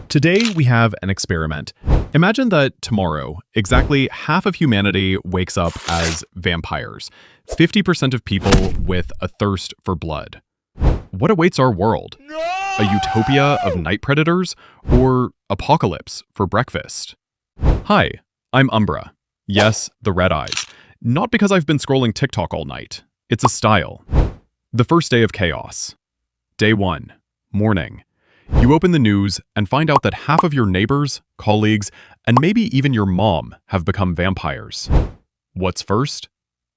Today, we have an experiment. Imagine that tomorrow, exactly half of humanity wakes up as vampires, 50% of people with a thirst for blood. What awaits our world? A utopia of night predators or apocalypse for breakfast? Hi, I'm Umbra. Yes, the red eyes. Not because I've been scrolling TikTok all night. It's a style. The first day of chaos. Day 1. Morning. You open the news and find out that half of your neighbors, colleagues, and maybe even your mom have become vampires. What's first?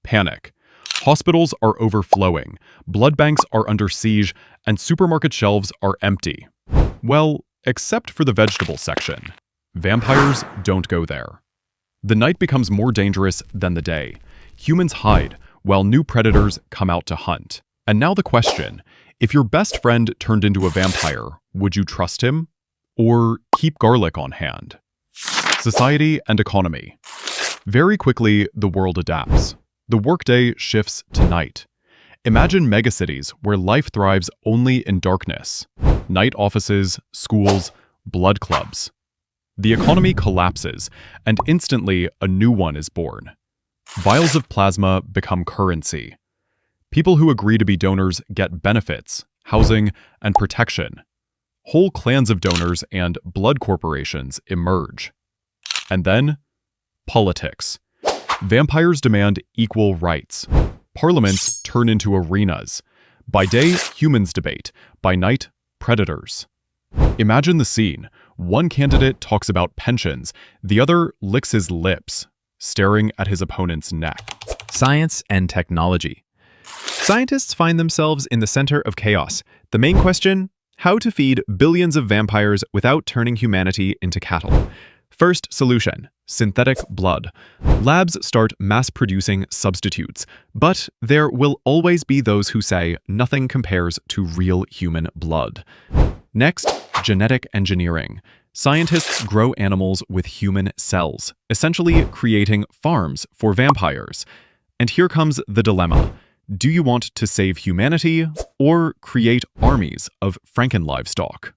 Panic. Hospitals are overflowing, blood banks are under siege, and supermarket shelves are empty. Well, except for the vegetable section. Vampires don't go there. The night becomes more dangerous than the day. Humans hide, while new predators come out to hunt. And now the question, if your best friend turned into a vampire, would you trust him? Or keep garlic on hand? Society and economy. Very quickly, the world adapts. The workday shifts to night. Imagine megacities where life thrives only in darkness. Night offices, schools, blood clubs. The economy collapses, and instantly a new one is born. Vials of plasma become currency. People who agree to be donors get benefits, housing, and protection. Whole clans of donors and blood corporations emerge. And then, politics. Vampires demand equal rights. Parliaments turn into arenas. By day, humans debate. By night, predators. Imagine the scene. One candidate talks about pensions. The other licks his lips, staring at his opponent's neck. Science and technology. Scientists find themselves in the center of chaos. The main question: how to feed billions of vampires without turning humanity into cattle. First solution: synthetic blood. Labs start mass-producing substitutes, but there will always be those who say nothing compares to real human blood. Next, genetic engineering. Scientists grow animals with human cells, essentially creating farms for vampires. And here comes the dilemma. Do you want to save humanity or create armies of Frankenlivestock?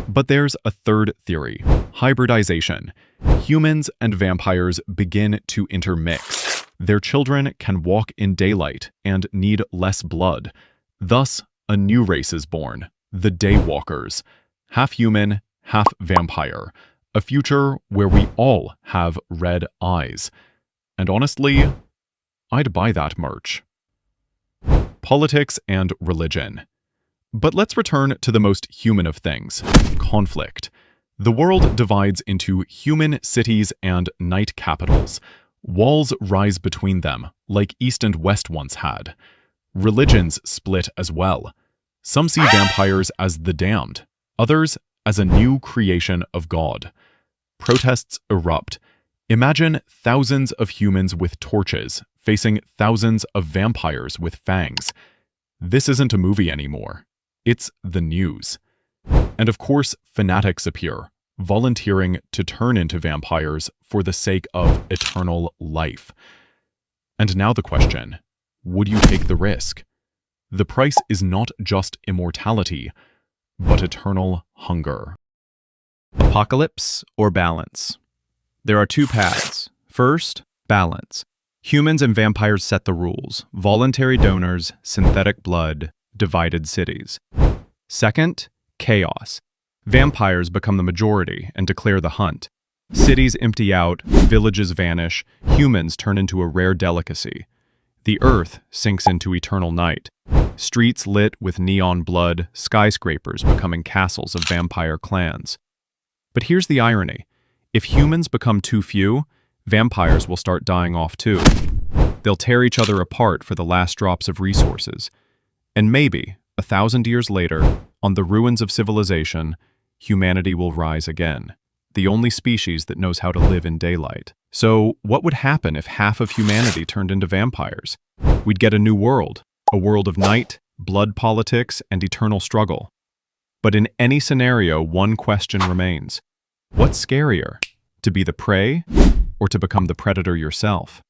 But there's a third theory: hybridization. Humans and vampires begin to intermix. Their children can walk in daylight and need less blood. Thus, a new race is born: the Daywalkers. Half human, half vampire. A future where we all have red eyes. And honestly, I'd buy that merch. Politics and religion. But let's return to the most human of things: conflict. The world divides into human cities and night capitals. Walls rise between them, like East and West once had. Religions split as well. Some see vampires as the damned, others as a new creation of God. Protests erupt. Imagine thousands of humans with torches facing thousands of vampires with fangs. This isn't a movie anymore. It's the news. And of course, fanatics appear, volunteering to turn into vampires for the sake of eternal life. And now the question: would you take the risk? The price is not just immortality, but eternal hunger. Apocalypse or balance? There are two paths. First, balance. Humans and vampires set the rules: voluntary donors, synthetic blood, divided cities. Second, chaos. Vampires become the majority and declare the hunt. Cities empty out, villages vanish, humans turn into a rare delicacy. The earth sinks into eternal night. Streets lit with neon blood, skyscrapers becoming castles of vampire clans. But here's the irony. If humans become too few, vampires will start dying off too. They'll tear each other apart for the last drops of resources. And maybe, 1,000 years later, on the ruins of civilization, humanity will rise again, the only species that knows how to live in daylight. So, what would happen if half of humanity turned into vampires? We'd get a new world, a world of night, blood politics, and eternal struggle. But in any scenario, one question remains. What's scarier, to be the prey or to become the predator yourself?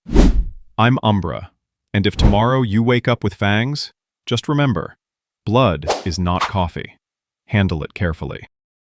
I'm Umbra, and if tomorrow you wake up with fangs, just remember, blood is not coffee. Handle it carefully.